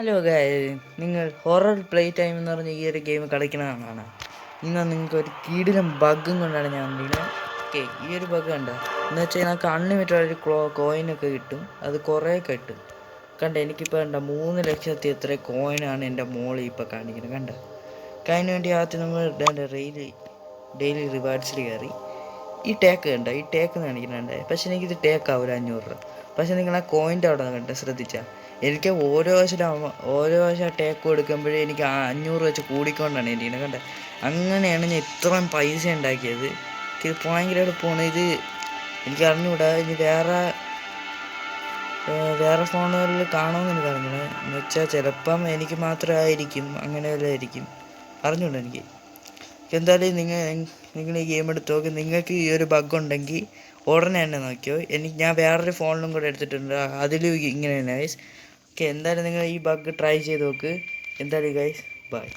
Hello ഗായ്, നിങ്ങൾ horror play time എന്ന് പറഞ്ഞ ഈ ഒരു ഗെയിം കളിക്കണതാണ്. ഇന്ന് നിങ്ങൾക്ക് ഒരു കിടിലം ബഗ്ഗും കൊണ്ടാണ് ഞാൻ വന്നിരിക്കുന്നത്. ഓക്കെ, ഈ ഒരു ബഗ് കണ്ട എന്ന് വെച്ചാൽ നമുക്ക് അൺലിമിറ്റഡ് ഒരു കോയിനൊക്കെ കിട്ടും. അത് കുറേ കിട്ടും. എനിക്കിപ്പോൾ കണ്ട 3 ലക്ഷത്തി എത്ര കോയിനാണ് എൻ്റെ മോളിൽ ഇപ്പോൾ കാണിക്കുന്നത്. അതിന് വേണ്ടി ആദ്യം നമ്മൾ ഡെയിലി റിവാർഡ്സിൽ കയറി ഈ ടേക്ക് ഈ ടേക്ക് കാണിക്കുന്നുണ്ട്. പക്ഷെ എനിക്കിത് ടേക്ക് ആവില്ല 500 രൂപ. പക്ഷെ നിങ്ങൾ ആ കോയിൻ്റെ അവിടെ നിന്ന് ശ്രദ്ധിച്ചാൽ എനിക്ക് ഓരോ പ്രാവശ്യം ടേക്ക് കൊടുക്കുമ്പോഴേ എനിക്ക് 500 വെച്ച് കൂടിക്കൊണ്ടാണ് ഇരിക്കുന്നത്. അങ്ങനെയാണ് ഞാൻ ഇത്രയും പൈസ ഉണ്ടാക്കിയത്. ഇത് ഭയങ്കര എളുപ്പമാണ്. ഇത് എനിക്ക് അറിഞ്ഞുകൂടാ, ഇനി വേറെ ഫോണുകളിൽ കാണുമെന്ന് എനിക്ക് അറിഞ്ഞൂടാ. എന്ന് വെച്ചാൽ ചിലപ്പം എനിക്ക് മാത്രമായിരിക്കും, അങ്ങനെ വല്ലതും ആയിരിക്കും, അറിഞ്ഞൂടാ എനിക്ക്. എന്തായാലും നിങ്ങൾ ഈ ഗെയിം എടുത്ത് നോക്കി. നിങ്ങൾക്ക് ഈ ഒരു ബഗ് ഉണ്ടെങ്കിൽ ഉടനെ തന്നെ നോക്കിയോ. ഞാൻ വേറൊരു ഫോണിലും കൂടെ എടുത്തിട്ടുണ്ട്, അതിലും ഇങ്ങനെ തന്നെ ഗൈസ്. ഓക്കെ, എന്തായാലും നിങ്ങൾ ഈ ബഗ് ട്രൈ ചെയ്ത് നോക്ക്. എന്തായാലും ഗൈസ്, ബൈ.